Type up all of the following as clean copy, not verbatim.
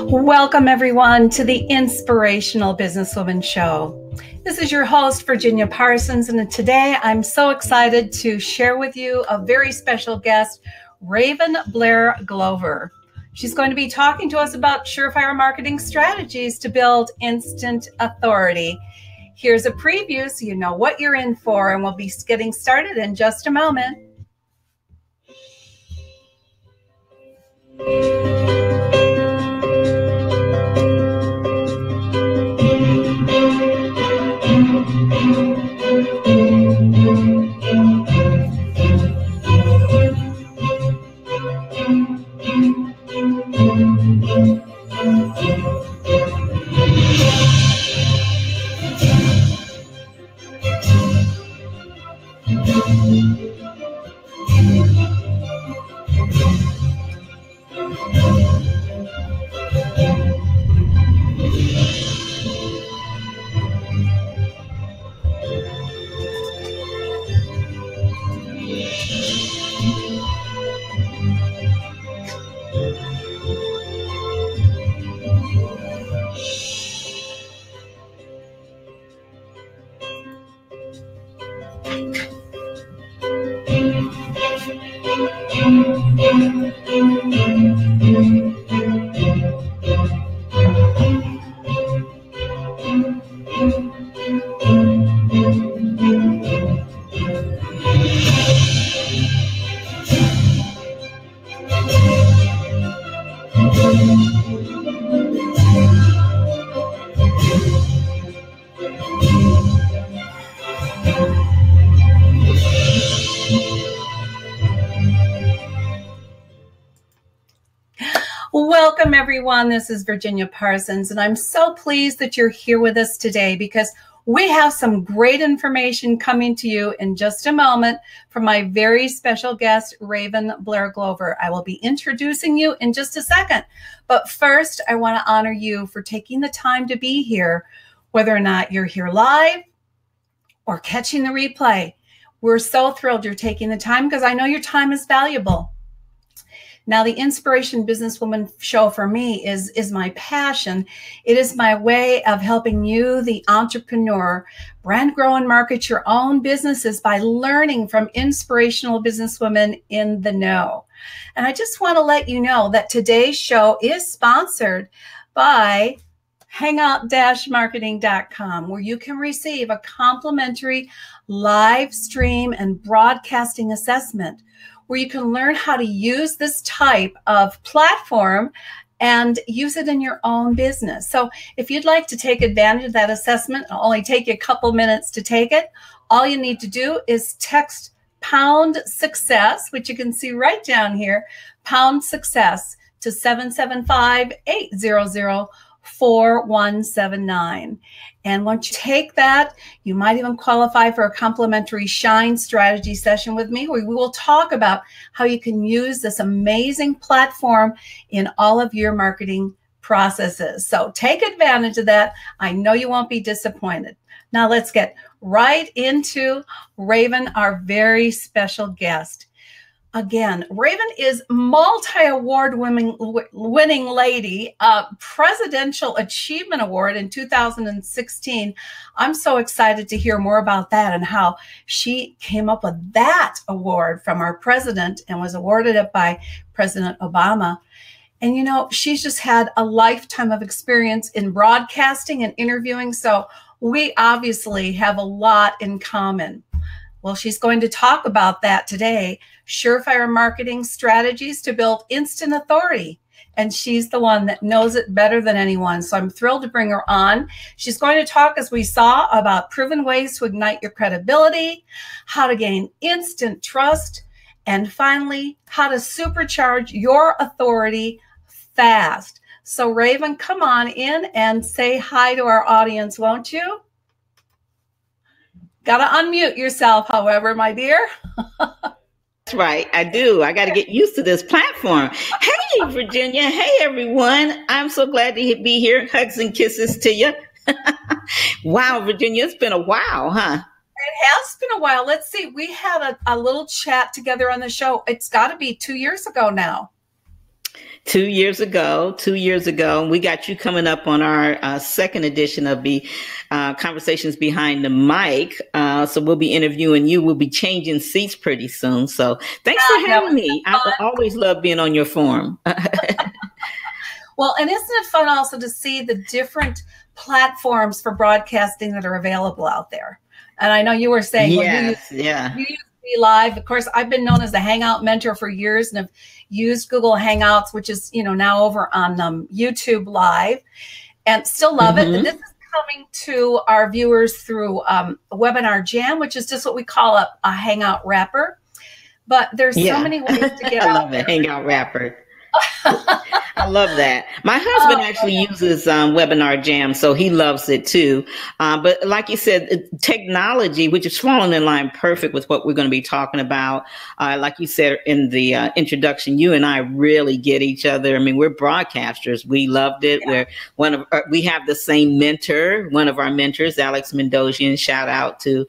Welcome, everyone, to the Inspirational Businesswoman Show. This is your host, Virginia Parsons, and today I'm so excited to share with you a very special guest, Raven Blair Glover. She's going to be talking to us about surefire marketing strategies to build instant authority. Here's a preview so you know what you're in for, and we'll be getting started in just a moment. Welcome, everyone. This is Virginia Parsons, and I'm so pleased that you're here with us today because we have some great information coming to you in just a moment from my very special guest, Raven Blair Glover. I will be introducing you in just a second, but first, I want to honor you for taking the time to be here, whether or not you're here live or catching the replay. We're so thrilled you're taking the time because I know your time is valuable. Now, the Inspiration Businesswoman Show for me is my passion. It is my way of helping you, the entrepreneur, brand grow and market your own businesses by learning from inspirational businesswomen in the know. And I just want to let you know that today's show is sponsored by hangout-marketing.com, where you can receive a complimentary live stream and broadcasting assessment, where you can learn how to use this type of platform and use it in your own business. So if you'd like to take advantage of that assessment, it'll only take you a couple minutes to take it. All you need to do is text pound success, which you can see right down here, pound success to 775-800-4179. And once you take that, you might even qualify for a complimentary Shine strategy session with me, where we will talk about how you can use this amazing platform in all of your marketing processes. So take advantage of that. I know you won't be disappointed. Now let's get right into Raven, our very special guest. Again, Raven is multi-award winning lady, Presidential Achievement Award in 2016. I'm so excited to hear more about that and how she came up with that award from our president and was awarded it by President Obama. And, you know, she's just had a lifetime of experience in broadcasting and interviewing. So we obviously have a lot in common. Well, she's going to talk about that today, surefire marketing strategies to build instant authority. And she's the one that knows it better than anyone. So I'm thrilled to bring her on. She's going to talk, as we saw, about proven ways to ignite your credibility, how to gain instant trust, and finally, how to supercharge your authority fast. So Raven, come on in and say hi to our audience, won't you? Got to unmute yourself, however, my dear. That's right. I do. I got to get used to this platform. Hey, Virginia. Hey, everyone. I'm so glad to be here. Hugs and kisses to you. Wow, Virginia, it's been a while, huh? It has been a while. Let's see. We had a little chat together on the show. It's got to be 2 years ago now. 2 years ago, we got you coming up on our second edition of the Conversations Behind the Mic. So we'll be interviewing you. We'll be changing seats pretty soon. So thanks for having me. I always love being on your forum. Well, and isn't it fun also to see the different platforms for broadcasting that are available out there? And I know you were saying, yes, you used to be live. Of course, I've been known as the Hangout mentor for years and have used Google Hangouts, which is, now over on YouTube Live, and still love it. And this is coming to our viewers through Webinar Jam, which is just what we call a Hangout wrapper. But there's so many ways to get I love it, Hangout wrapper. I love that. My husband actually uses Webinar Jam, so he loves it too. But like you said, technology, which is falling in line perfect with what we're going to be talking about. Like you said in the introduction, you and I really get each other. I mean, we're broadcasters. We loved it. Yeah. We have the same mentor. One of our mentors, Alex Mandossian. Shout out to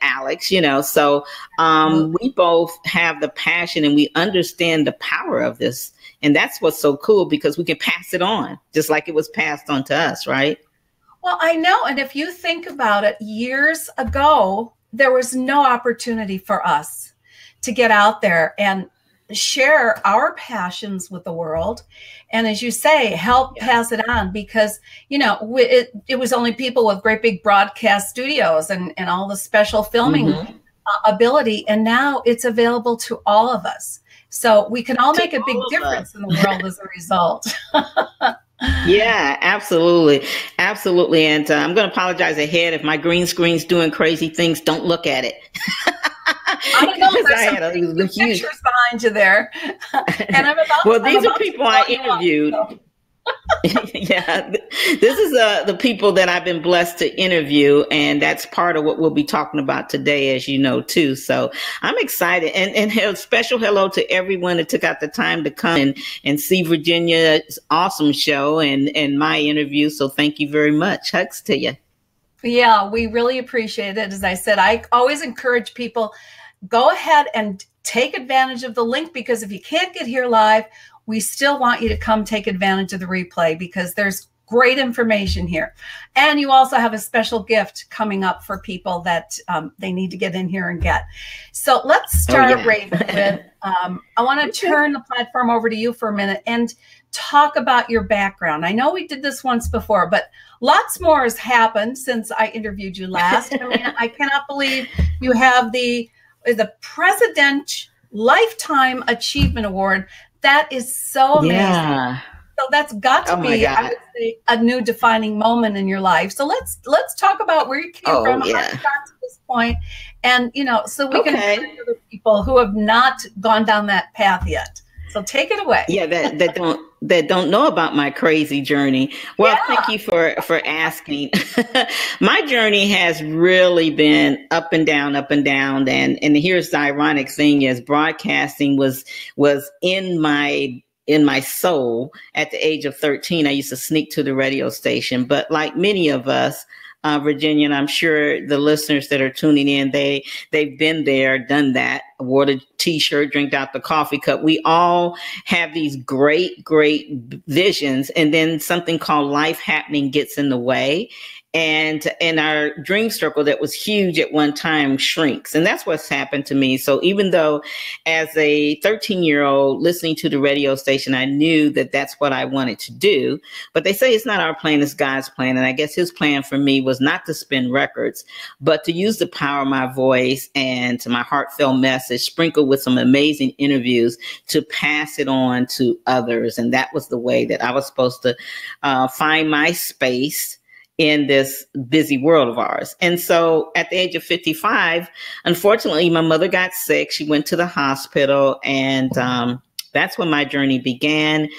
Alex. So we both have the passion and we understand the power of this. And that's what's so cool, because we can pass it on just like it was passed on to us, right? Well, I know. And if you think about it, years ago, there was no opportunity for us to get out there and share our passions with the world. And as you say, help pass it on, because, it was only people with great big broadcast studios and all the special filming ability. And now it's available to all of us. So we can all make a big difference in the world as a result. Yeah, absolutely. Absolutely. And I'm going to apologize ahead if my green screen's doing crazy things. Don't look at it. I don't know. There's some pictures behind you there. And these are people I interviewed. Yeah, this is the people that I've been blessed to interview, and that's part of what we'll be talking about today, as you know, too. So I'm excited, and a special hello to everyone that took out the time to come and see Virginia's awesome show and my interview. So thank you very much. Hugs to you. Yeah, we really appreciate it. As I said, I always encourage people, go ahead and take advantage of the link, because if you can't get here live, we still want you to come take advantage of the replay, because there's great information here. And you also have a special gift coming up for people that they need to get in here and get. So let's start, Raven, with, I want to turn the platform over to you for a minute and talk about your background. I know we did this once before, but lots more has happened since I interviewed you last. I mean, I cannot believe you have the President Lifetime Achievement Award. That is so amazing. Yeah. So that's got to be, I would say, a new defining moment in your life. So let's talk about where you came from, how you got to this point, and so we can encourage other people who have not gone down that path yet. So take it away. Yeah, that don't know about my crazy journey. Well, thank you for asking. My journey has really been up and down. And here's the ironic thing is, broadcasting was in my soul. At the age of 13, I used to sneak to the radio station. But like many of us, Virginia, and I'm sure the listeners that are tuning in, they've been there, done that, wore the t-shirt, drank out the coffee cup. We all have these great visions, and then something called life happening gets in the way. And our dream circle that was huge at one time shrinks. And that's what's happened to me. So even though as a 13-year-old listening to the radio station, I knew that that's what I wanted to do. But they say it's not our plan, it's God's plan. And I guess his plan for me was not to spin records, but to use the power of my voice and to my heartfelt message, sprinkled with some amazing interviews, to pass it on to others. And that was the way that I was supposed to find my space in this busy world of ours. And so at the age of 55, unfortunately, my mother got sick. She went to the hospital, and that's when my journey began.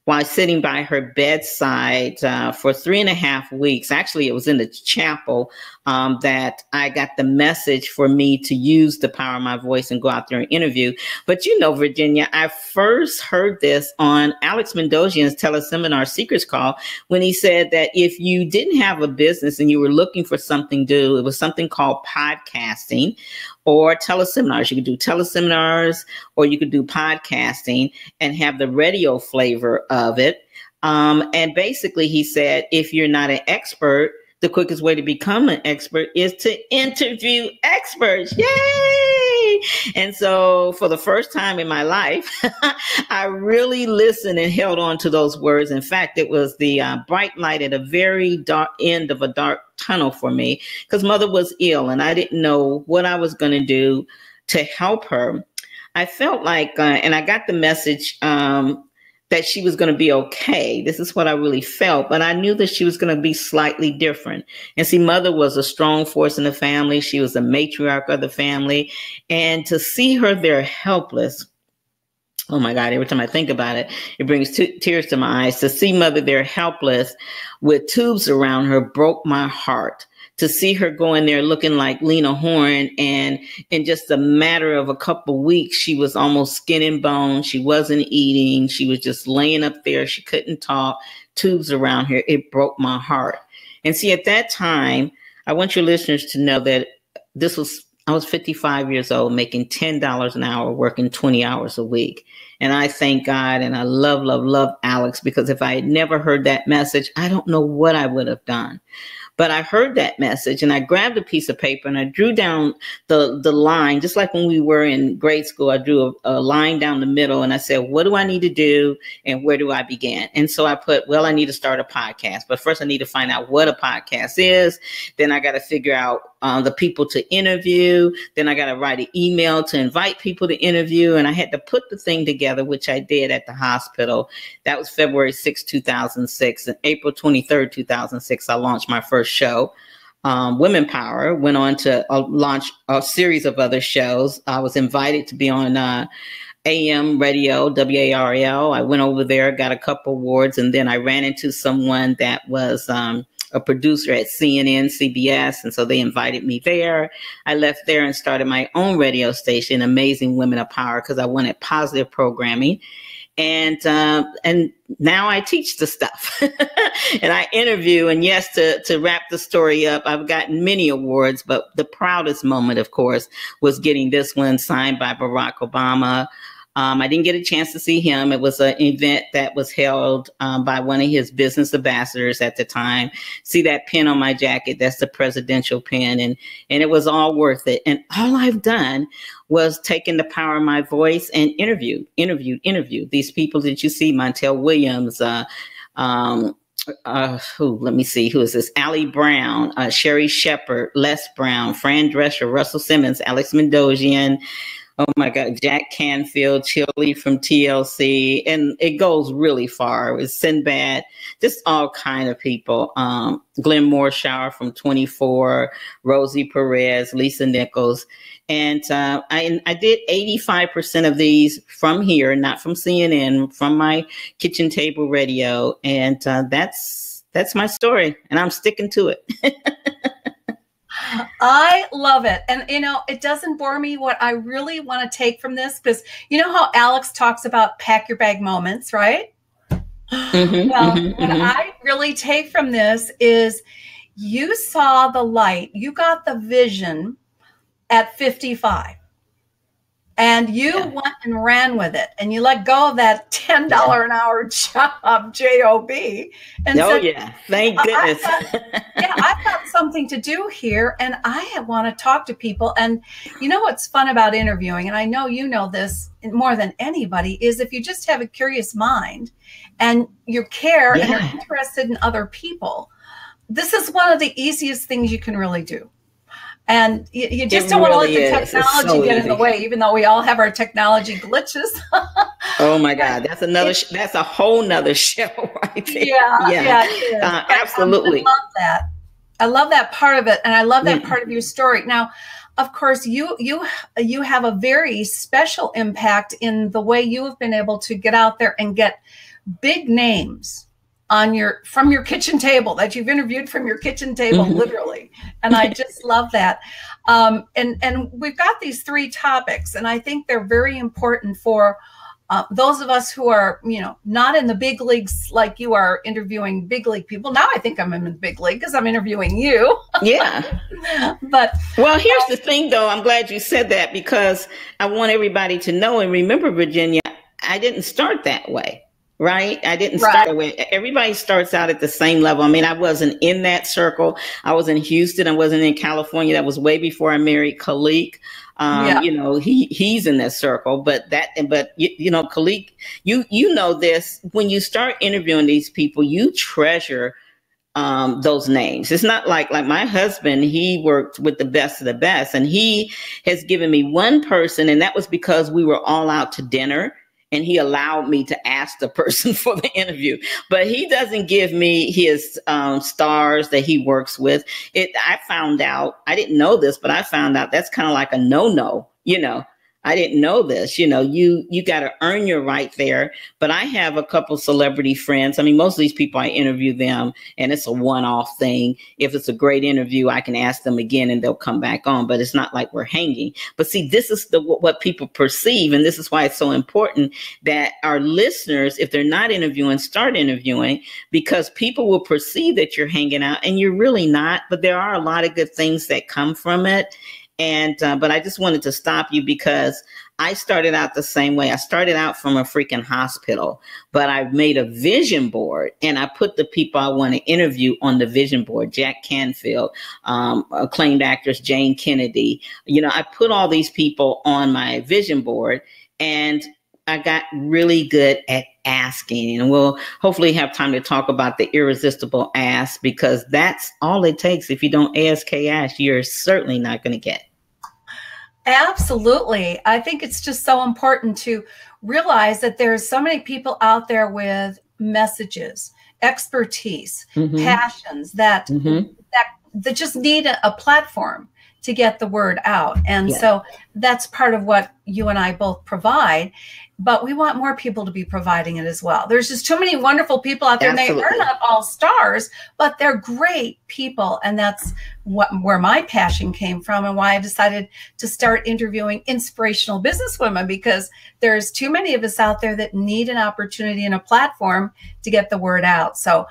While sitting by her bedside for 3.5 weeks, actually, it was in the chapel that I got the message for me to use the power of my voice and go out there and interview. But Virginia, I first heard this on Alex Mandossian's teleseminar Secrets Call, when he said that if you didn't have a business and you were looking for something to do, it was something called podcasting, or teleseminars. You could do teleseminars, or you could do podcasting and have the radio flavor of it. And basically, he said, if you're not an expert, the quickest way to become an expert is to interview experts. Yay! And so for the first time in my life, I really listened and held on to those words. In fact, it was the bright light at a very dark end of a dark tunnel for me, because Mother was ill and I didn't know what I was going to do to help her. I felt like, and I got the message, that she was going to be okay. This is what I really felt, but I knew that she was going to be slightly different. And see, Mother was a strong force in the family. She was the matriarch of the family. And to see her there helpless, oh my God, every time I think about it, it brings tears to my eyes. To see Mother there helpless with tubes around her broke my heart. To see her go in there looking like Lena Horne, and in just a matter of a couple of weeks, she was almost skin and bone. She wasn't eating. She was just laying up there. She couldn't talk, tubes around her. It broke my heart. And see, at that time, I want your listeners to know that I was 55 years old, making $10 an hour, working 20 hours a week. And I thank God, and I love, love, love Alex, because if I had never heard that message, I don't know what I would have done. But I heard that message and I grabbed a piece of paper and I drew down the line, just like when we were in grade school. I drew a line down the middle and I said, what do I need to do and where do I begin? And so I put, well, I need to start a podcast, but first I need to find out what a podcast is. Then I got to figure out the people to interview. Then I got to write an email to invite people to interview. And I had to put the thing together, which I did at the hospital. That was February 6, 2006. And April 23rd, 2006, I launched my first show. Women Power. Went on to launch a series of other shows. I was invited to be on AM radio, WARL. I went over there, got a couple awards, and then I ran into someone that was a producer at CNN, CBS, and so they invited me there. I left there and started my own radio station, Amazing Women of Power, because I wanted positive programming. And now I teach the stuff and I interview. And yes, to wrap the story up, I've gotten many awards, but the proudest moment, of course, was getting this one signed by Barack Obama. I didn't get a chance to see him. It was an event that was held by one of his business ambassadors at the time. See that pin on my jacket? That's the presidential pin. And it was all worth it. And all I've done was taken the power of my voice and interview these people that you see, Montel Williams, let me see, who is this? Allie Brown, Sherri Shepherd, Les Brown, Fran Drescher, Russell Simmons, Alex Mandossian. Oh my God, Jack Canfield, Chili from TLC, and it goes really far. It's Sinbad, just all kind of people. Glenn Morshower from 24, Rosie Perez, Lisa Nichols. And I did 85% of these from here, not from CNN, from my kitchen table radio. And that's my story, and I'm sticking to it. I love it. And, it doesn't bore me. What I really want to take from this, because you know how Alex talks about pack your bag moments, right? What I really take from this is you saw the light, you got the vision at 55. And you went and ran with it, and you let go of that $10 an hour job, J-O-B. And said, thank goodness. I've got something to do here, and I want to talk to people. And you know what's fun about interviewing, and I know you know this more than anybody, is if you just have a curious mind and you care and you're interested in other people, this is one of the easiest things you can really do. And you just don't want to let the technology get in the way, even though we all have our technology glitches. Oh my God, that's that's a whole nother show right there. Yeah, absolutely. I love that. I love that part of it, and I love that part of your story. Now, of course, you have a very special impact in the way you have been able to get out there and get big names from your kitchen table, that you've interviewed from your kitchen table, literally. And I just love that. And we've got these 3 topics, and I think they're very important for those of us who are, not in the big leagues like you are interviewing big league people. Now I think I'm in the big league because I'm interviewing you. Yeah. But well, here's the thing, though. I'm glad you said that because I want everybody to know and remember, Virginia, I didn't start that way. Right? I didn't start that way. Everybody starts out at the same level. I mean, I wasn't in that circle. I was in Houston. I wasn't in California. That was way before I married Khalik. He's in that circle, but Khalik, you know this, when you start interviewing these people, you treasure those names. It's not like my husband, he worked with the best of the best, and he has given me one person, and that was because we were all out to dinner. And he allowed me to ask the person for the interview, but he doesn't give me his stars that he works with. I found out, I didn't know this, but I found out that's kind of like a no-no, I didn't know this, you got to earn your right there. But I have a couple celebrity friends. I mean, most of these people, I interview them and it's a one-off thing. If it's a great interview, I can ask them again and they'll come back on, but it's not like we're hanging. But see, this is what people perceive. And this is why it's so important that our listeners, if they're not interviewing, start interviewing, because people will perceive that you're hanging out and you're really not, but there are a lot of good things that come from it. And, but I just wanted to stop you because I started out the same way. I started out from a freaking hospital, but I made a vision board and I put the people I want to interview on the vision board. Jack Canfield, acclaimed actress Jane Kennedy. I put all these people on my vision board and I got really good at asking, and we'll hopefully have time to talk about the irresistible ask, because that's all it takes. If you don't ask, you're certainly not going to get. Absolutely. I think it's just so important to realize that there's so many people out there with messages, expertise, passions that just need a platform to get the word out. And so that's part of what you and I both provide, but we want more people to be providing it as well. There's just too many wonderful people out there. Absolutely. And they are not all stars, but they're great people. And that's where my passion came from and why I decided to start interviewing inspirational businesswomen, because there's too many of us out there that need an opportunity and a platform to get the word out. So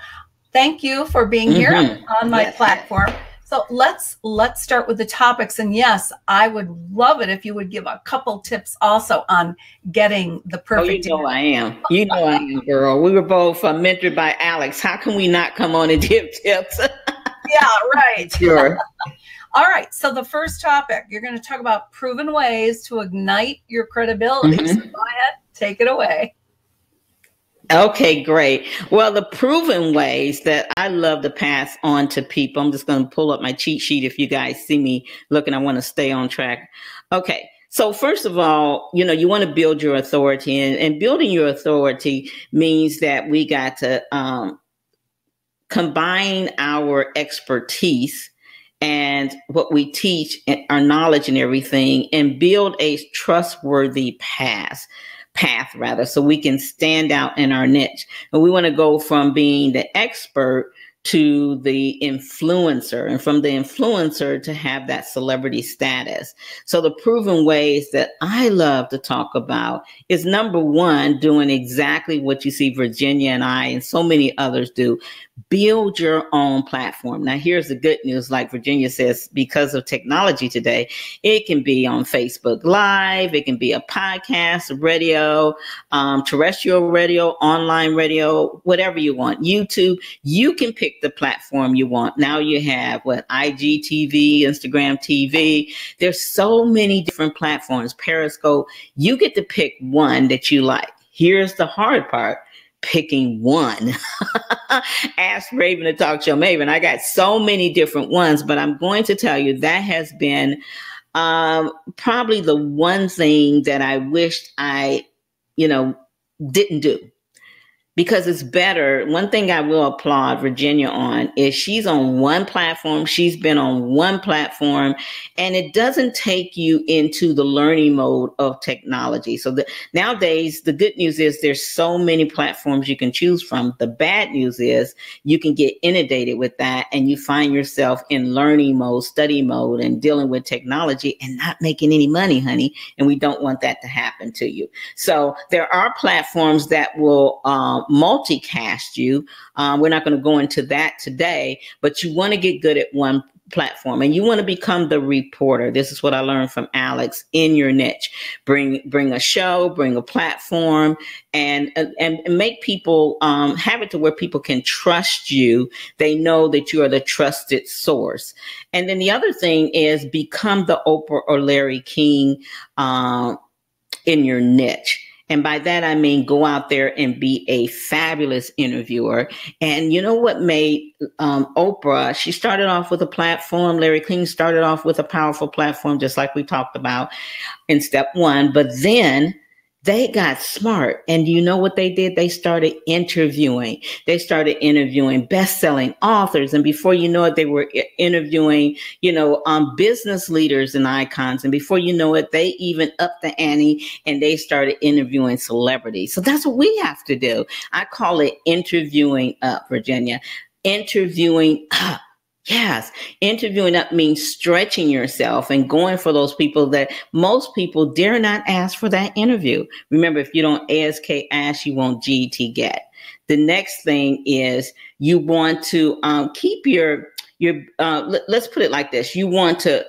thank you for being here on my platform. So let's start with the topics. And yes, I would love it if you would give a couple tips also on getting the perfect. Oh, I am. I am, girl. We were both mentored by Alex. How can we not come on and give tips? Yeah, right. Sure. All right. So the first topic, you're going to talk about proven ways to ignite your credibility. So go ahead, take it away. Okay, great. Well, the proven ways that I love to pass on to people, I'm just going to pull up my cheat sheet. If you guys see me looking, I want to stay on track. Okay. So first of all, you want to build your authority, and building your authority means that we got to combine our expertise and what we teach and our knowledge and everything, and build a trustworthy path, so we can stand out in our niche. And we want to go from being the expert to the influencer, and from the influencer to have that celebrity status. So the proven ways that I love to talk about is, number one, doing exactly what you see Virginia and I and so many others do. Build your own platform. Now, here's the good news. Like Virginia says, because of technology today, it can be on Facebook Live. It can be a podcast, radio, terrestrial radio, online radio, whatever you want. YouTube. You can pick the platform you want. Now you have IGTV, Instagram TV. There's so many different platforms. Periscope. You get to pick one that you like. Here's the hard part. Picking one. Ask Raven to talk show Maven. I got so many different ones, but I'm going to tell you that has been probably the one thing that I wished I, didn't do. because it's better. One thing I will applaud Virginia on is she's on one platform. She's been on one platform, and it doesn't take you into the learning mode of technology. So nowadays, the good news is there's so many platforms you can choose from. The bad news is you can get inundated with that, and you find yourself in learning mode, study mode, and dealing with technology and not making any money, honey. And we don't want that to happen to you. So there are platforms that will multicast you. We're not going to go into that today, but you want to get good at one platform, and you want to become the reporter. This is what I learned from Alex in your niche. Bring a show, bring a platform, and make people have it to where people can trust you. They know that you are the trusted source. And then the other thing is become the Oprah or Larry King in your niche. And by that, I mean, go out there and be a fabulous interviewer. And you know what made Oprah, she started off with a platform. Larry King started off with a powerful platform, just like we talked about in step one. But then they got smart. And you know what they did? They started interviewing. They started interviewing best-selling authors. And before you know it, they were interviewing, business leaders and icons. And before you know it, they even upped the ante and they started interviewing celebrities. So that's what we have to do. I call it interviewing up, Virginia. Interviewing up. Yes, interviewing up means stretching yourself and going for those people that most people dare not ask for that interview. Remember, if you don't ask, you won't GT get. The next thing is you want to keep your let's put it like this. You want to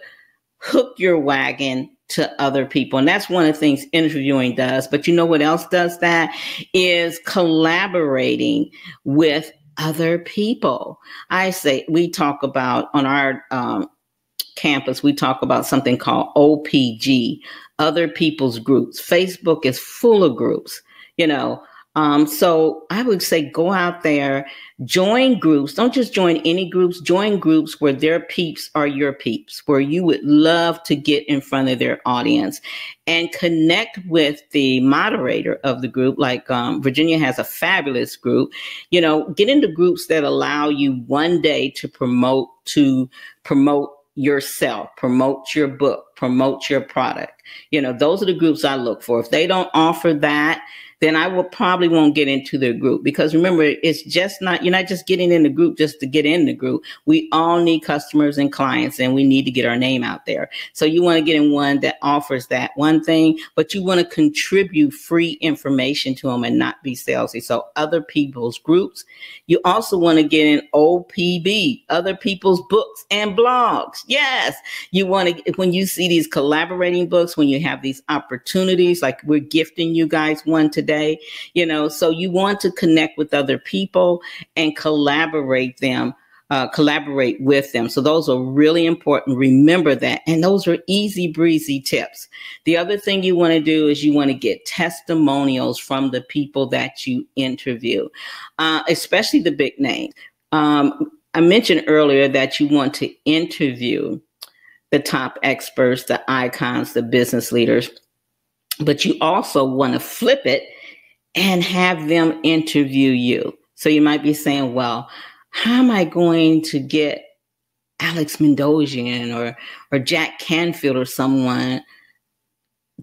hook your wagon to other people. And that's one of the things interviewing does. But you know what else does that? Is collaborating with other people. We talk about on our campus, we talk about something called OPG, other people's groups. Facebook is full of groups, so I would say go out there, join groups. Don't just join any groups, join groups where their peeps are your peeps, where you would love to get in front of their audience and connect with the moderator of the group. Like Virginia has a fabulous group, get into groups that allow you one day to promote yourself, promote your book, promote your product. Those are the groups I look for. If they don't offer that, then I won't get into their group, because remember, it's just you're not just getting in the group just to get in the group. We all need customers and clients, and we need to get our name out there. So you want to get in one that offers that one thing, but you want to contribute free information to them and not be salesy. So other people's groups. You also want to get in OPB, other people's books and blogs. Yes. You want to, when you see these collaborating books, when you have these opportunities, like we're gifting you guys one today, so you want to connect with other people and collaborate with them. So those are really important. Remember that. And those are easy breezy tips. The other thing you want to do is you want to get testimonials from the people that you interview, especially the big names. I mentioned earlier that you want to interview the top experts, the icons, the business leaders, but you also want to flip it and have them interview you. So you might be saying, well, how am I going to get Alex Mandossian or Jack Canfield or someone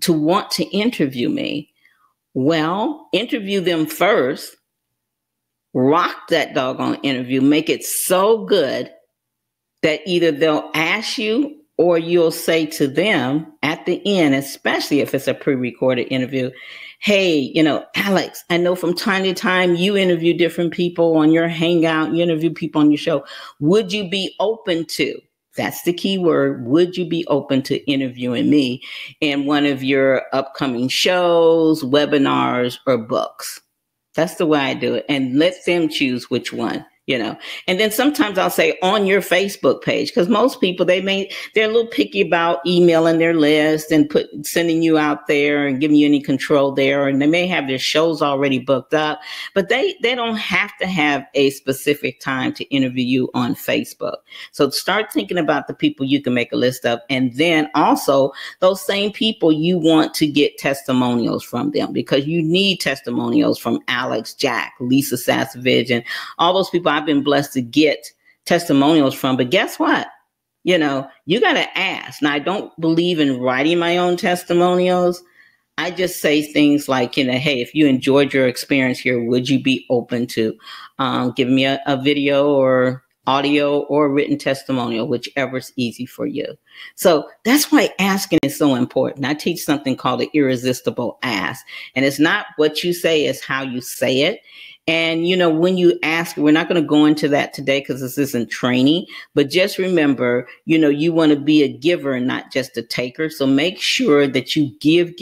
to want to interview me? Well, interview them first, rock that doggone interview, make it so good that either they'll ask you or you'll say to them at the end, especially if it's a pre-recorded interview, hey, Alex, I know from time to time you interview different people on your Hangout, you interview people on your show. Would you be open to, that's the key word, would you be open to interviewing me in one of your upcoming shows, webinars, or books? That's the way I do it. And let them choose which one And then sometimes I'll say on your Facebook page, because most people, they're a little picky about emailing their list and sending you out there and giving you any control there. And they may have their shows already booked up, but they don't have to have a specific time to interview you on Facebook. So start thinking about the people you can make a list of. And then also those same people, you want to get testimonials from them, because you need testimonials from Alex, Jack, Lisa Sasevich, and all those people I've been blessed to get testimonials from. But guess what? You got to ask. Now, I don't believe in writing my own testimonials. I just say things like, hey, if you enjoyed your experience here, would you be open to giving me a video or audio or written testimonial, whichever's easy for you. So that's why asking is so important. I teach something called the irresistible ask. And it's not what you say, it's how you say it. And, when you ask, we're not going to go into that today because this isn't training, but just remember, you want to be a giver and not just a taker. So make sure that you give.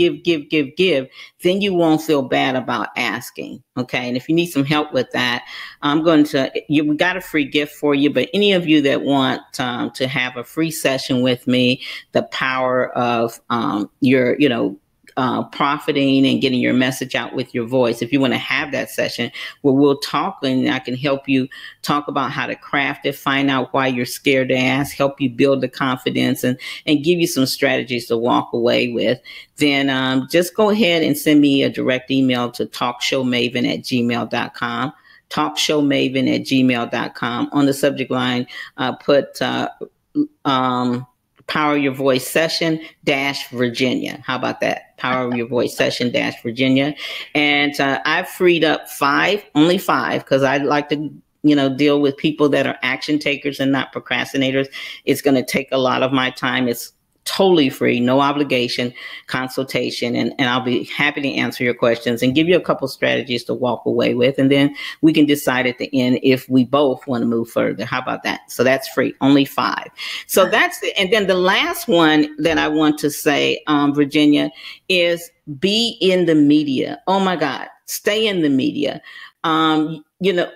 Then you won't feel bad about asking. Okay. And if you need some help with that, we got a free gift for you, but any of you that want to have a free session with me, the power of your, profiting and getting your message out with your voice. If you want to have that session where we'll talk and I can help you talk about how to craft it, find out why you're scared to ask, help you build the confidence and give you some strategies to walk away with, then just go ahead and send me a direct email to talkshowmaven@gmail.com. talkshowmaven@gmail.com. On the subject line, put Power Your Voice Session -Virginia. How about that? Power Your Voice Session -Virginia. And I've freed up only five, because I like to, deal with people that are action takers and not procrastinators. It's going to take a lot of my time. It's totally free, no obligation consultation. And I'll be happy to answer your questions and give you a couple strategies to walk away with. And then we can decide at the end if we both want to move further. How about that? So that's free, only 5. So that's it. And then the last one that I want to say, Virginia, is be in the media. Oh my God, stay in the media.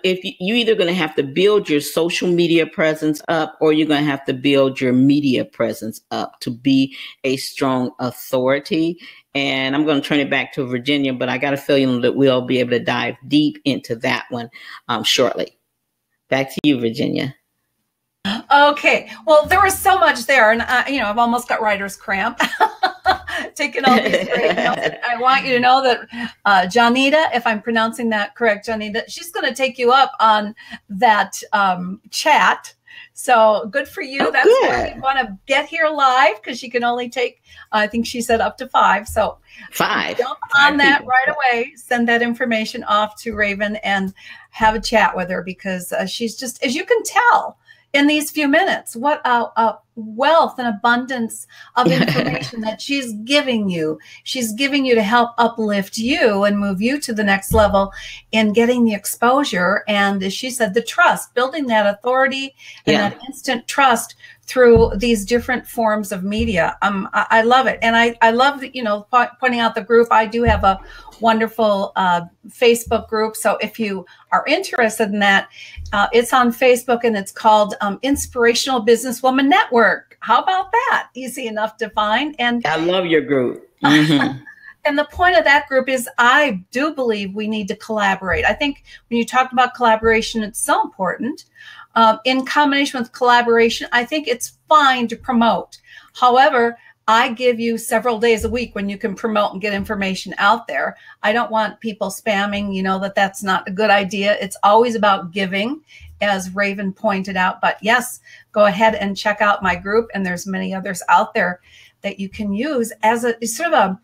If you either going to have to build your social media presence up, or you're going to have to build your media presence up to be a strong authority. And I'm going to turn it back to Virginia, but I got a feeling that we'll be able to dive deep into that one shortly. Back to you, Virginia. Okay. Well, there was so much there, and I've almost got writer's cramp. Taking all these great notes. I want you to know that Janita, if I'm pronouncing that correct, Janita, she's going to take you up on that chat. So good for you. Oh, that's good. why you want to get here live, because she can only take, I think she said up to 5. So 5. Jump on that right away. Send that information off to Raven and have a chat with her, because she's just, as you can tell, in these few minutes, what a wealth and abundance of information that she's giving you. She's giving you to help uplift you and move you to the next level in getting the exposure. And as she said, the trust, building that authority and that instant trust through these different forms of media. I love it. And I love that, pointing out the group. I do have a wonderful Facebook group. So if you are interested in that, it's on Facebook, and it's called Inspirational Businesswoman Network. How about that? Easy enough to find. And I love your group. Mm-hmm. And the point of that group is, I do believe we need to collaborate. I think when you talk about collaboration, it's so important. In combination with collaboration, I think it's fine to promote. However, I give you several days a week when you can promote and get information out there. I don't want people spamming, that's not a good idea. It's always about giving, as Raven pointed out. But yes, go ahead and check out my group. And there's many others out there that you can use as a sort of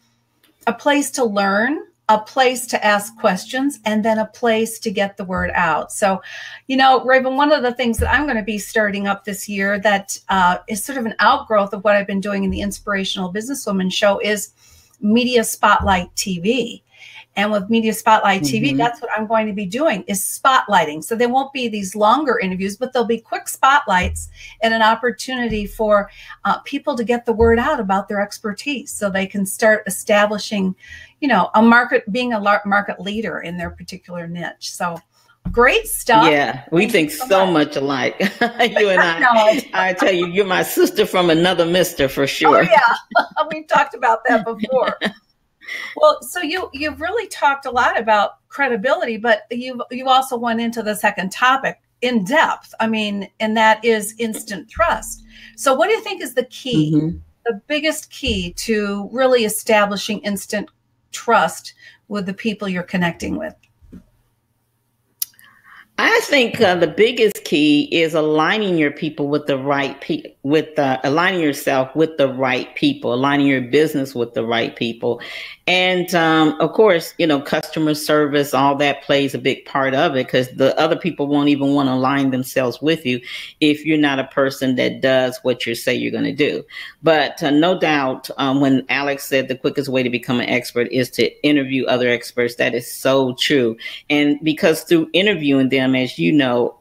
a place to learn, a place to ask questions, and then a place to get the word out. So, Raven, one of the things that I'm going to be starting up this year that is sort of an outgrowth of what I've been doing in the Inspirational Businesswoman show is Media Spotlight TV. And with Media Spotlight TV, that's what I'm going to be doing, is spotlighting. So there won't be these longer interviews, but there'll be quick spotlights and an opportunity for people to get the word out about their expertise, so they can start establishing, being a market leader in their particular niche. So Great stuff. Yeah, we think so much alike. You and I. No, I tell you, you're my sister from another mister for sure. oh yeah, we've talked about that before. Well, so you've really talked a lot about credibility, but you also went into the second topic in depth. I mean, and that is instant trust. So what do you think is the key, the biggest key to really establishing instant trust with the people you're connecting with? I think the biggest key is aligning your people with the right people, aligning yourself with the right people, aligning your business with the right people. And of course, customer service, all that plays a big part of it, because the other people won't even want to align themselves with you if you're not a person that does what you say you're going to do. But no doubt, when Alex said the quickest way to become an expert is to interview other experts, that is so true. And because through interviewing them, as you know,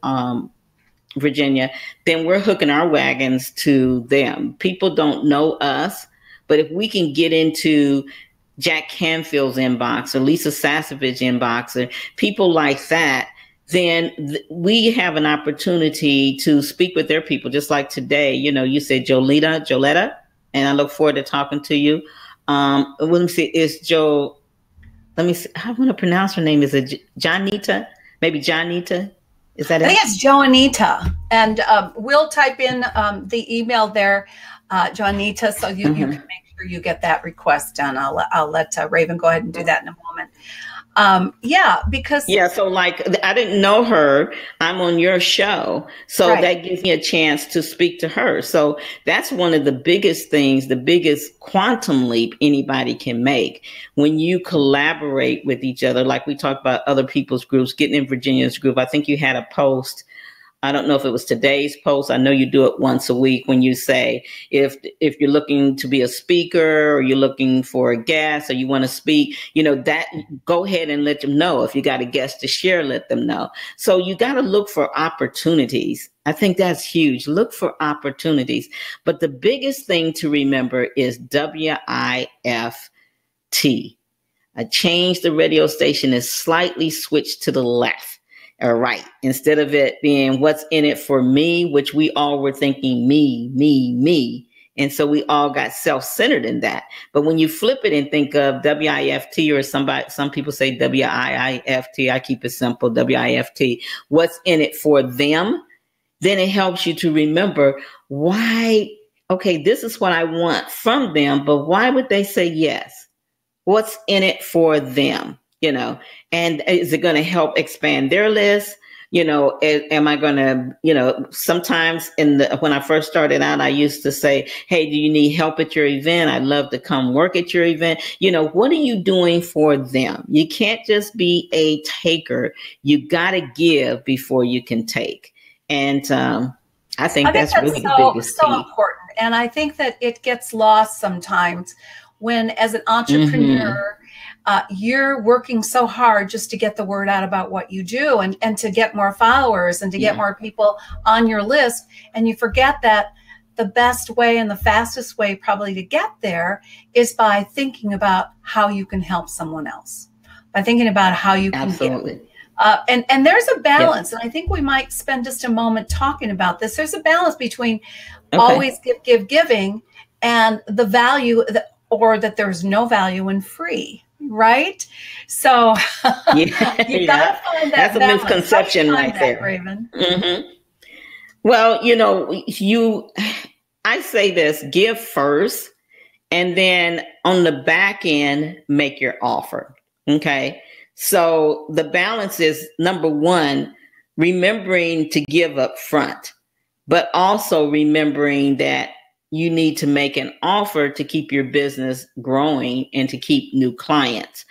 Virginia, then we're hooking our wagons to them. People don't know us, but if we can get into Jack Canfield's inbox or Lisa Sasevich inbox or people like that, then we have an opportunity to speak with their people. Just like today, you said Joletta, and I look forward to talking to you. Let me see, it's Joe. Let me see. I want to pronounce her name. Is it Johnita? Maybe Johnita? Is that it? I think it's Joanita. And we'll type in the email there, Joanita, so you can make sure you get that request done. I'll let Raven go ahead and do that in a moment. So like, I didn't know her. I'm on your show. So right. That gives me a chance to speak to her. So that's one of the biggest things, the biggest quantum leap anybody can make when you collaborate with each other. Like we talked about other people's groups, getting in Virginia's group. I think you had a post. I don't know if it was today's post. I know you do it once a week when you say, if you're looking to be a speaker or you're looking for a guest or you want to speak, that go ahead and let them know. If you got a guest to share, let them know. So you got to look for opportunities. I think that's huge. Look for opportunities. But the biggest thing to remember is WIFT. I changed the radio station and slightly switched to the left. All right. Instead of it being what's in it for me, which we all were thinking me, me, me. And so we all got self-centered in that. But when you flip it and think of WIFT, or some people say WIIFT, I keep it simple, WIFT, what's in it for them, then it helps you to remember why, okay, this is what I want from them, but why would they say yes? What's in it for them? And is it going to help expand their list? Am I going to, sometimes when I first started out, I used to say, hey, do you need help at your event? I'd love to come work at your event. What are you doing for them? You can't just be a taker. You got to give before you can take. And I think that's really the biggest so important. And I think that it gets lost sometimes when, as an entrepreneur, you're working so hard just to get the word out about what you do and to get more followers and to get more people on your list. And you forget that the best way and the fastest way probably to get there is by thinking about how you can help someone else, by thinking about how you can Absolutely. give. And there's a balance. And I think we might spend just a moment talking about this. There's a balance between always giving and the value or that there's no value in free. Right? So you got to find that That's a balance. misconception right there. Raven? Mm-hmm. Well, I say this, give first, and then on the back end, make your offer. Okay. So the balance is, number one, remembering to give up front, but also remembering that you need to make an offer to keep your business growing and to keep new clients.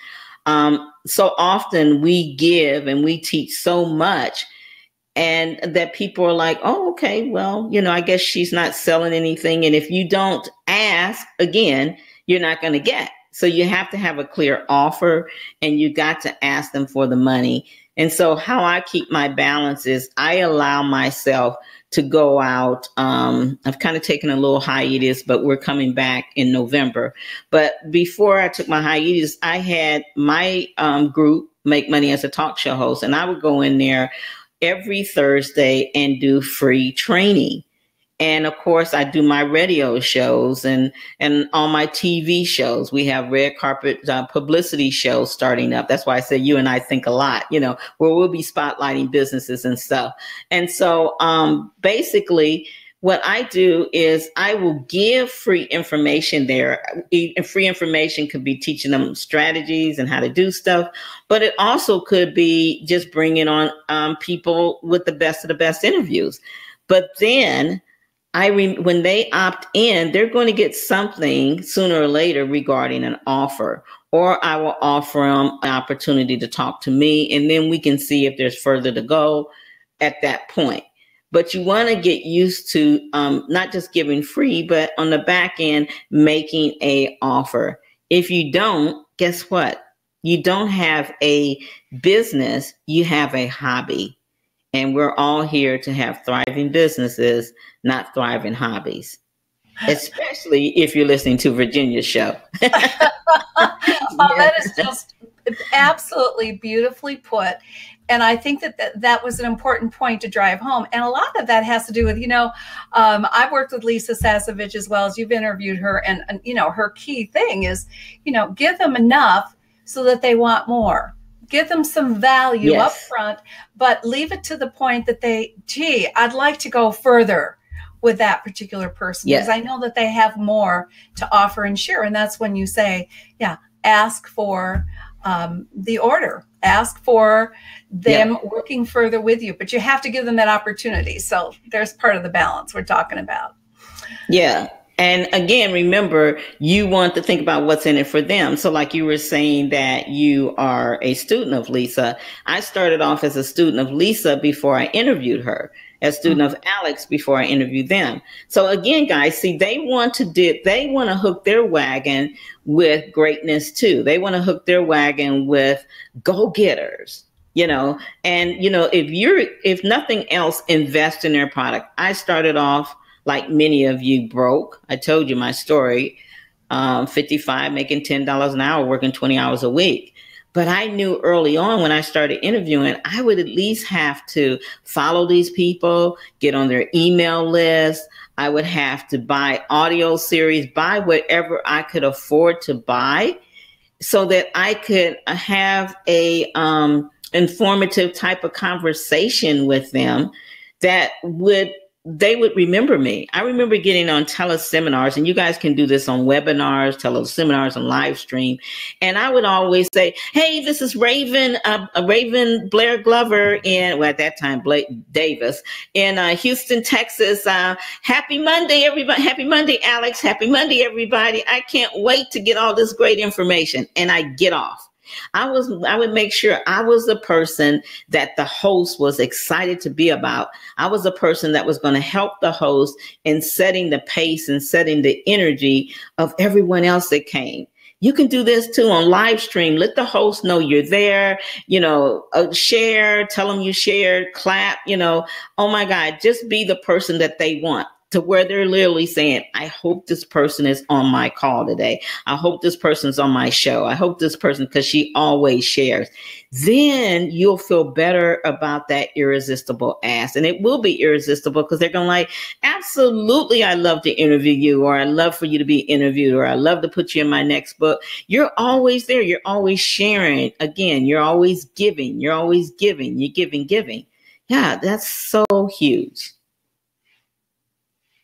So often we give and we teach so much, and that people are like, oh, okay, well, I guess she's not selling anything. And if you don't ask, again, you're not going to get. So you have to have a clear offer, and you got to ask them for the money. And so how I keep my balance is I allow myself to go out. I've kind of taken a little hiatus, but we're coming back in November. But before I took my hiatus, I had my group make money as a talk show host. And I would go in there every Thursday and do free training. And of course, I do my radio shows and on my TV shows. We have red carpet publicity shows starting up. That's why I say you and I think a lot, where we'll be spotlighting businesses and stuff. And so basically, what I do is I will give free information there. And free information could be teaching them strategies and how to do stuff, but it also could be just bringing on people with the best of the best interviews. But then when they opt in, they're going to get something sooner or later regarding an offer, or I will offer them an opportunity to talk to me, and then we can see if there's further to go at that point. But you want to get used to not just giving free, but on the back end, making a offer. If you don't, guess what? You don't have a business, you have a hobby. And we're all here to have thriving businesses, not thriving hobbies, especially if you're listening to Virginia's show. That is just absolutely beautifully put. And I think that was an important point to drive home. And a lot of that has to do with, I've worked with Lisa Sasevich as well as you've interviewed her. And her key thing is, give them enough so that they want more. Give them some value up front, but leave it to the point that I'd like to go further with that particular person because I know that they have more to offer and share. And that's when you say, ask for the order, ask for them working further with you, but you have to give them that opportunity. So there's part of the balance we're talking about. Yeah. And again, remember, you want to think about what's in it for them. So like you were saying that you are a student of Lisa. I started off as a student of Lisa before I interviewed her, a student of Alex before I interviewed them. So again, guys, see, they want to hook their wagon with greatness too. They want to hook their wagon with go-getters. And if nothing else, invest in their product. I started off like many of you broke. I told you my story, 55, making $10 an hour, working 20 hours a week. But I knew early on when I started interviewing, I would at least have to follow these people, get on their email list. I would have to buy audio series, buy whatever I could afford to buy so that I could have a informative type of conversation with them that they would remember me. I remember getting on teleseminars, and you guys can do this on webinars, teleseminars, and live stream. And I would always say, hey, this is Raven Blair Glover at that time, Blake Davis in Houston, Texas. Happy Monday, everybody. Happy Monday, Alex. Happy Monday, everybody. I can't wait to get all this great information. And I get off. I would make sure I was the person that the host was excited to be about. I was the person that was going to help the host in setting the pace and setting the energy of everyone else that came. You can do this too on live stream. Let the host know you're there, share, tell them you shared, clap, oh my God, just be the person that they want. To where they're literally saying, I hope this person is on my call today. I hope this person's on my show. I hope this person, because she always shares. Then you'll feel better about that irresistible ask. And it will be irresistible because they're going like, absolutely, I love to interview you, or I love for you to be interviewed, or I love to put you in my next book. You're always there. You're always sharing. Again, you're always giving. You're always giving. You're giving. Yeah, that's so huge.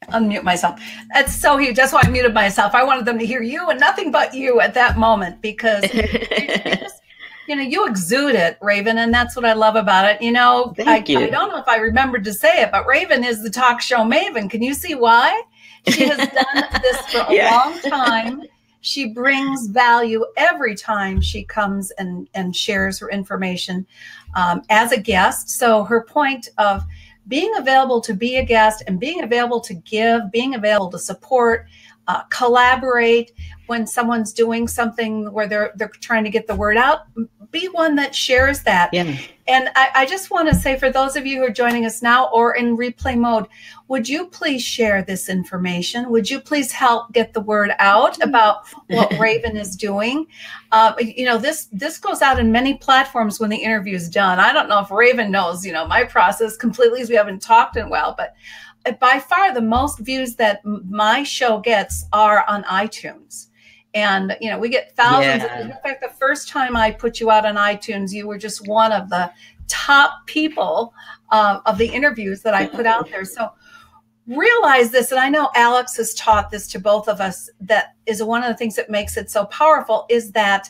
Unmute myself. That's so huge. That's why I muted myself. I wanted them to hear you and nothing but you at that moment because you exude it, Raven, and that's what I love about it. Thank you. I don't know if I remembered to say it, but Raven is the talk show maven. Can you see why? She has done this for a long time. She brings value every time she comes and shares her information as a guest. So her point of being available to be a guest and being available to give, being available to support, collaborate when someone's doing something where they're trying to get the word out. Be one that shares that. Yeah. And I just want to say, for those of you who are joining us now or in replay mode, would you please share this information? Would you please help get the word out about what Raven is doing? This goes out in many platforms when the interview is done. I don't know if Raven knows, my process completely, as we haven't talked in a while, but by far the most views that my show gets are on iTunes. And, we get thousands. Yeah. In fact, the first time I put you out on iTunes, you were just one of the top people of the interviews that I put out there. So realize this, and I know Alex has taught this to both of us, that is one of the things that makes it so powerful, is that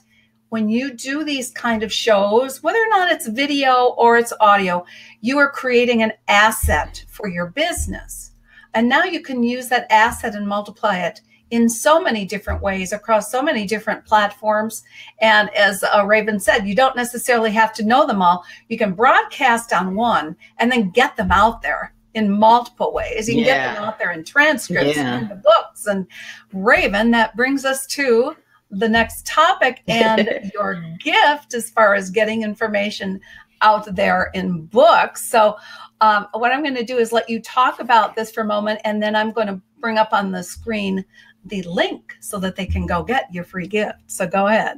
when you do these kind of shows, whether or not it's video or it's audio, you are creating an asset for your business. And now you can use that asset and multiply it in so many different ways across so many different platforms. And as Raven said, you don't necessarily have to know them all. You can broadcast on one and then get them out there in multiple ways. You can get them out there in transcripts and in the books. And Raven, that brings us to the next topic and your gift as far as getting information out there in books. So what I'm going to do is let you talk about this for a moment, and then I'm going to bring up on the screen the link so that they can go get your free gift. So go ahead.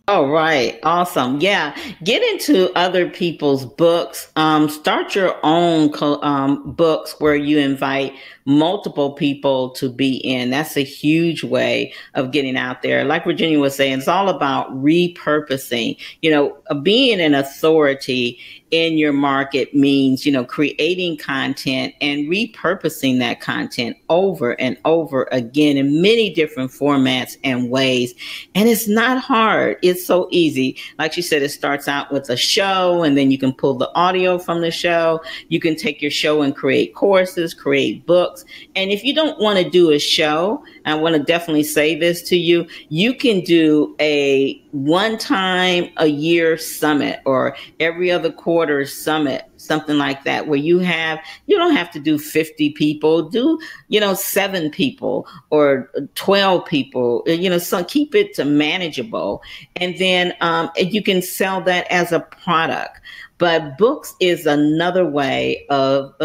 All right. Awesome. Yeah. Get into other people's books. Start your own books where you invite multiple people to be in. That's a huge way of getting out there. Like Virginia was saying, it's all about repurposing. Being an authority in your market means, creating content and repurposing that content over and over again in many different formats and ways. And it's not hard. It's so easy. Like she said, it starts out with a show, and then you can pull the audio from the show. You can take your show and create courses, create books. And if you don't want to do a show, I want to definitely say this to you, you can do a one-time a year summit or every other quarter summit, something like that, where you don't have to do 50 people, do, 7 people or 12 people, so keep it to manageable. And then you can sell that as a product. But books is another way of,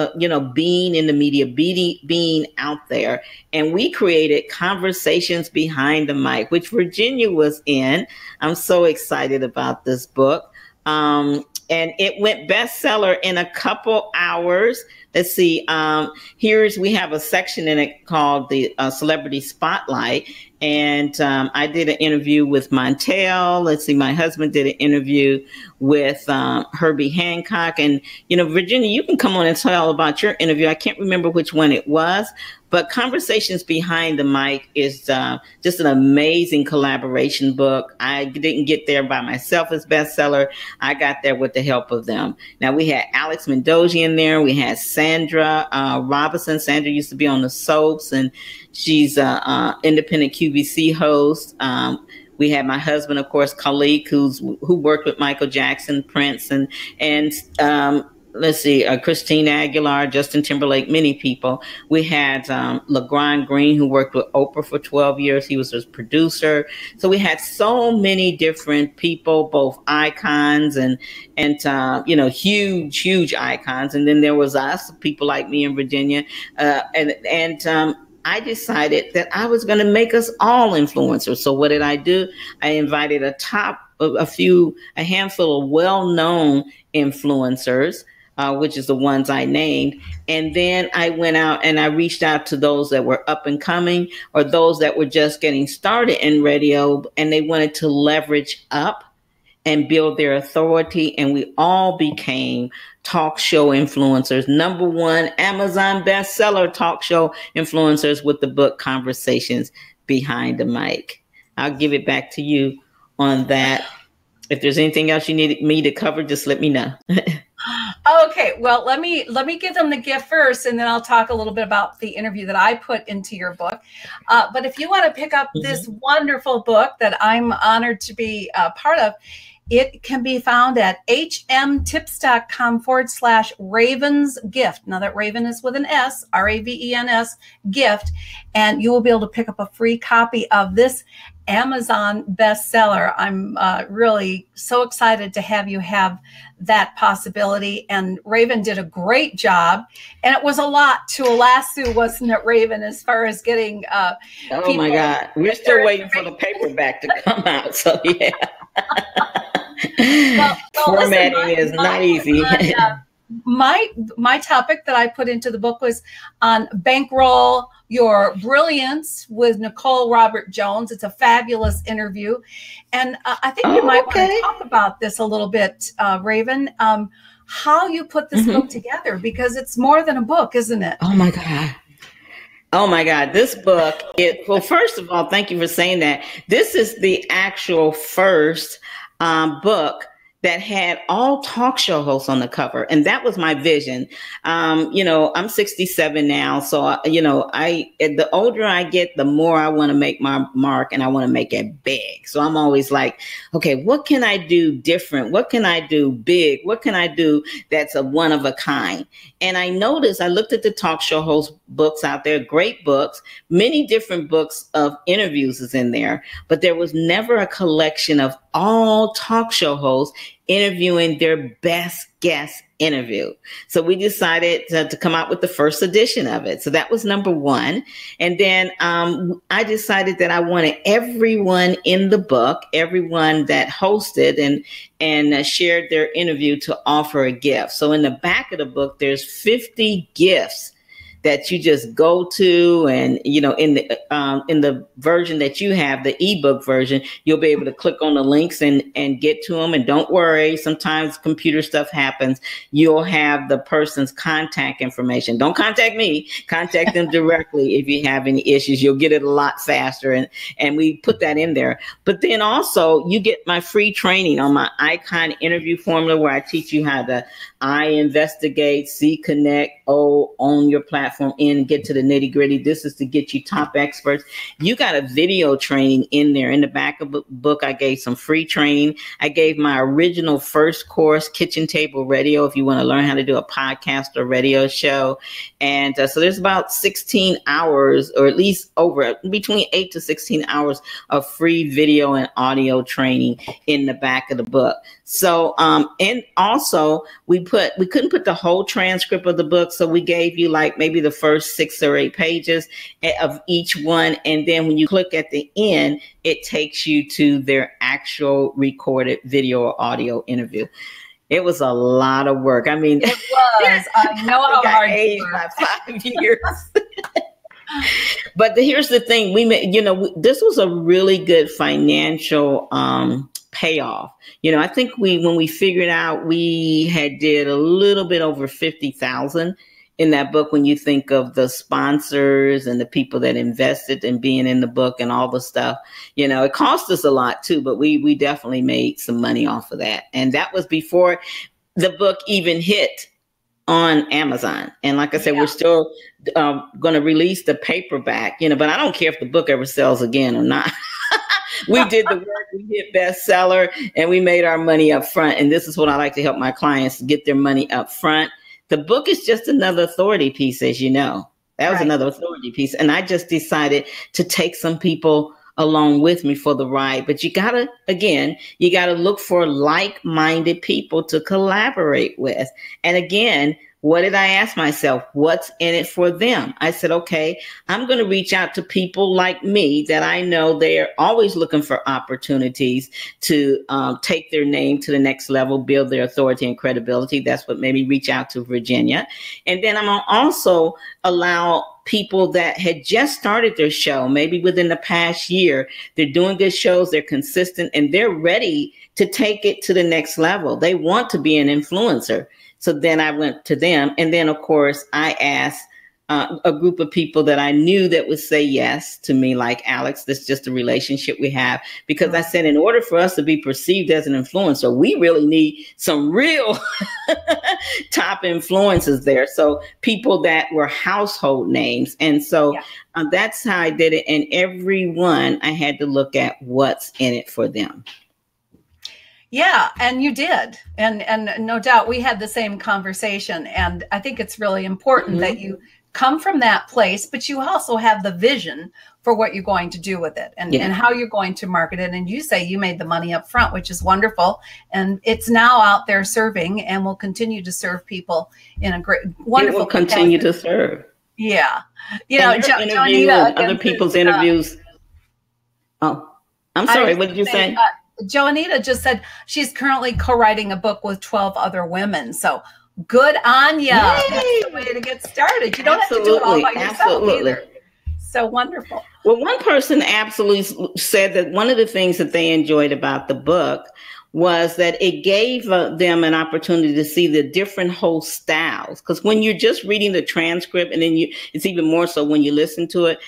being in the media, being out there. And we created Conversations Behind the Mic, which Virginia was in. I'm so excited about this book. And it went bestseller in a couple hours. Let's see. We have a section in it called the Celebrity Spotlight. And I did an interview with Montel. Let's see. My husband did an interview with Herbie Hancock. And, Virginia, you can come on and tell about your interview. I can't remember which one it was. But Conversations Behind the Mic is just an amazing collaboration book. I didn't get there by myself as bestseller. I got there with the help of them. Now, we had Alex Mandossian there. We had Sandra Robinson. Sandra used to be on the soaps, and she's an independent QVC host. We had my husband, of course, Khalid, who worked with Michael Jackson, Prince, and let's see, Christina Aguilar, Justin Timberlake, many people. We had LeGrand Green, who worked with Oprah for 12 years. He was his producer. So we had so many different people, both icons and huge icons. And then there was us, people like me in Virginia. I decided that I was going to make us all influencers. So what did I do? I invited a handful of well-known influencers, which is the ones I named. And then I went out and I reached out to those that were up and coming or those that were just getting started in radio, and they wanted to leverage up and build their authority. And we all became talk show influencers, #1 Amazon bestseller talk show influencers with the book Conversations Behind the Mic. I'll give it back to you on that. If there's anything else you need me to cover, just let me know. Okay, well, let me give them the gift first, and then I'll talk a little bit about the interview that I put into your book. But if you want to pick up this wonderful book that I'm honored to be a part of, it can be found at hmtips.com/Ravens gift. Now that Raven is with an S, RAVENS gift, and you will be able to pick up a free copy of this Amazon bestseller. I'm really so excited to have you have that possibility. And Raven did a great job. And it was a lot to lasso, wasn't it, Raven, as far as getting oh my God. We're still waiting for the paperback to come out. So yeah. well, formatting is not easy. My topic that I put into the book was on Bankroll Your Brilliance with Nicole Robert Jones. It's a fabulous interview. And I think you might want to talk about this a little bit, Raven, how you put this book together, because it's more than a book, isn't it? Oh my God. Oh my God, this book, well, first of all, thank you for saying that. This is the actual first book that had all talk show hosts on the cover. And that was my vision. I'm 67 now. So, the older I get, the more I want to make my mark, and I want to make it big. So I'm always like, okay, what can I do different? What can I do big? What can I do that's a one of a kind? And I noticed, I looked at the talk show host books out there, great books, many different books of interviews is in there, but there was never a collection of all talk show hosts interviewing their best guest interview. So we decided to come out with the first edition of it. So that was number one. And then I decided that I wanted everyone in the book, everyone that hosted and shared their interview, to offer a gift. So in the back of the book, there's 50 gifts that you just go to, and in the version that you have, the ebook version, you'll be able to click on the links and get to them. And don't worry, sometimes computer stuff happens. You'll have the person's contact information. Don't contact me, contact them directly if you have any issues. You'll get it a lot faster, and we put that in there. But then also you get my free training on my Icon interview formula, where I teach you how to I investigate, C connect, O own your platform, and get to the nitty gritty. This is to get you top experts. You got a video training in there. In the back of the book, I gave some free training. I gave my original first course, Kitchen Table Radio, if you want to learn how to do a podcast or radio show. And so there's about 16 hours, or at least over between 8 to 16 hours of free video and audio training in the back of the book. So, and also we couldn't put the whole transcript of the book. So we gave you like maybe the first 6 or 8 pages of each one. And then when you click at the end, it takes you to their actual recorded video or audio interview. It was a lot of work. I mean, it was. I know how hard it aged by 5 years. But here's the thing. We made, this was a really good financial payoff. I think when we figured out, we had did a little bit over 50,000 in that book. When you think of the sponsors and the people that invested in being in the book and all the stuff, it cost us a lot too, but we definitely made some money off of that. And that was before the book even hit on Amazon. And like I said, we're still going to release the paperback, but I don't care if the book ever sells again or not. We did the work, we hit bestseller, and we made our money up front. And this is what I like to help my clients get their money up front. The book is just another authority piece, as you know. That was another authority piece. And I just decided to take some people along with me for the ride. But you gotta look for like-minded people to collaborate with. And again, what did I ask myself? What's in it for them? I said, okay, I'm going to reach out to people like me that I know they're always looking for opportunities to take their name to the next level, build their authority and credibility. That's what made me reach out to Virginia. And then I'm going to also allow people that had just started their show, maybe within the past year, they're doing good shows, they're consistent, and they're ready to take it to the next level. They want to be an influencer. So then I went to them. And then, of course, I asked a group of people that I knew that would say yes to me, like Alex. This is just a relationship we have. Because I said, in order for us to be perceived as an influencer, we really need some real top influencers there. So people that were household names. And so that's how I did it. And everyone, I had to look at what's in it for them. Yeah, and you did. And no doubt we had the same conversation. And I think it's really important that you come from that place, but you also have the vision for what you're going to do with it and how you're going to market it. And you say you made the money up front, which is wonderful. And it's now out there serving and will continue to serve people in a great, wonderful. It will continue to serve. Yeah. You know, Joanita, other people's interviews. Oh, I'm sorry. What did you say? Joanita just said she's currently co-writing a book with 12 other women. So good on you. That's the way to get started. You don't have to do it all by yourself either. So wonderful. Well, one person absolutely said that one of the things that they enjoyed about the book was that it gave them an opportunity to see the different host styles. Because when you're just reading the transcript, and then it's even more so when you listen to it,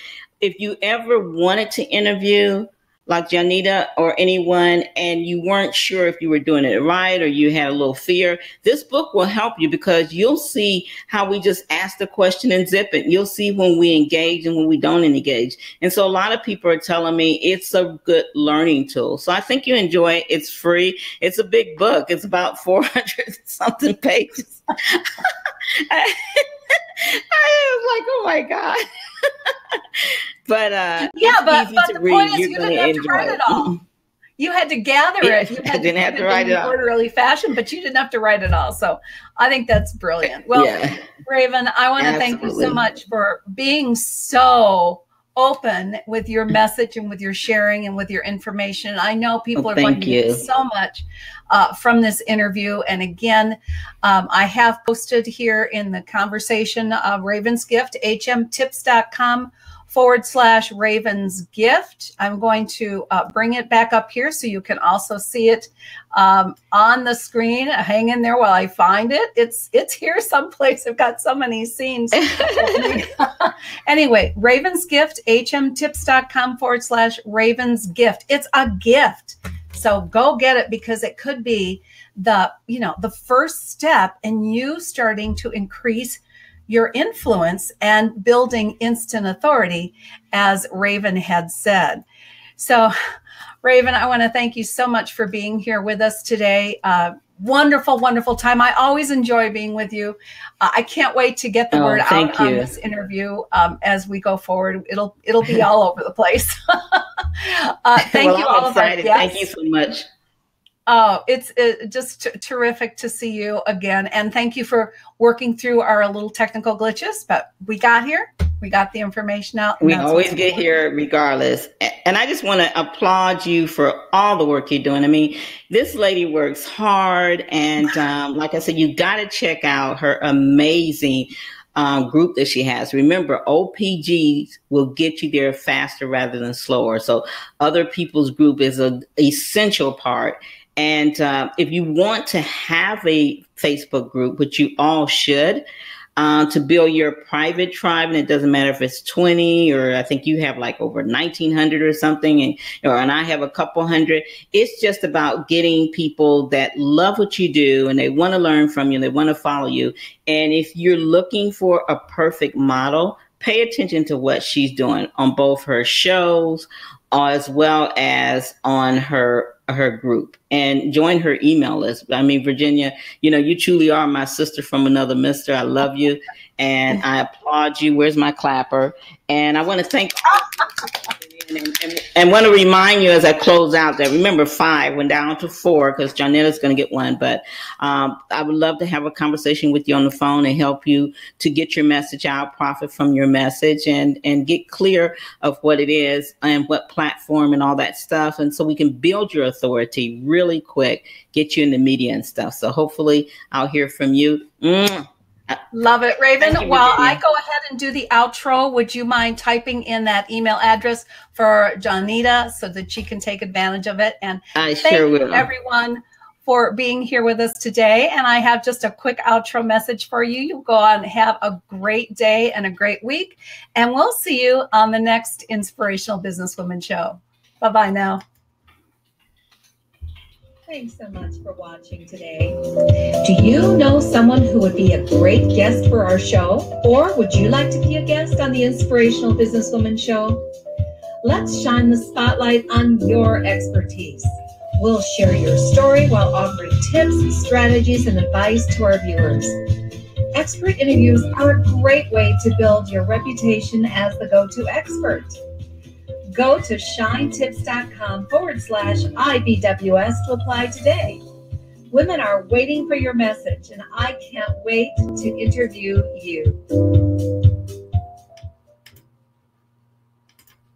if you ever wanted to interview like Joanita or anyone, and you weren't sure if you were doing it right or you had a little fear, this book will help you because you'll see how we just ask the question and zip it. You'll see when we engage and when we don't engage. And so a lot of people are telling me it's a good learning tool. So I think you enjoy it. It's free. It's a big book. It's about 400 something pages. I was like, oh my God. But but the point is you didn't have to write it all. You had to gather it. You didn't have to write it all in orderly fashion, but you didn't have to write it all. So I think that's brilliant. Well, Raven, I want to thank you so much for being so open with your message and with your sharing and with your information. I know people are going to get so much from this interview. And again, I have posted here in the conversation Raven's Gift, hmtips.com/Raven's Gift. I'm going to bring it back up here so you can also see it on the screen. Hang in there while I find it. It's here someplace. I've got so many scenes. Anyway, Raven's Gift, hmtips.com/Raven's Gift. It's a gift. So go get it because it could be the first step in you starting to increase your influence and building instant authority, as Raven had said. So, Raven, I want to thank you so much for being here with us today. Wonderful, wonderful time. I always enjoy being with you. I can't wait to get the word out on this interview as we go forward. It'll be all over the place. Thank you all. Thank you so much. Oh, it's just terrific to see you again. And thank you for working through our little technical glitches, but we got here. We got the information out. We always get here regardless. And I just want to applaud you for all the work you're doing. I mean, this lady works hard. And like I said, you got to check out her amazing group that she has. Remember, OPGs will get you there faster rather than slower. So other people's group is an essential part. And if you want to have a Facebook group, which you all should, to build your private tribe, and it doesn't matter if it's 20 or I think you have like over 1,900 or something, and I have a couple hundred. It's just about getting people that love what you do and they want to learn from you, and they want to follow you. And if you're looking for a perfect model, pay attention to what she's doing on both her shows as well as on her group, and join her email list. I mean, Virginia, you truly are my sister from another mister. I love you and I applaud you. Where's my clapper? And I want to thank and want to remind you as I close out that remember 5 went down to 4 because Joanita's going to get 1. But I would love to have a conversation with you on the phone and help you to get your message out, profit from your message, and get clear of what it is and what platform and all that stuff. And so we can build your authority really quick, get you in the media and stuff. So hopefully I'll hear from you. Love it, Raven. While I go ahead and do the outro, would you mind typing in that email address for Joanita so that she can take advantage of it? And thank you, everyone, for being here with us today. And I have just a quick outro message for you. You go on and have a great day and a great week. And we'll see you on the next Inspirational Businesswoman show. Bye-bye now. Thanks so much for watching today. Do you know someone who would be a great guest for our show? Or would you like to be a guest on the Inspirational Businesswoman show? Let's shine the spotlight on your expertise. We'll share your story while offering tips, strategies, and advice to our viewers. Expert interviews are a great way to build your reputation as the go-to expert. Go to shinetips.com/IBWS to apply today. Women are waiting for your message, and I can't wait to interview you.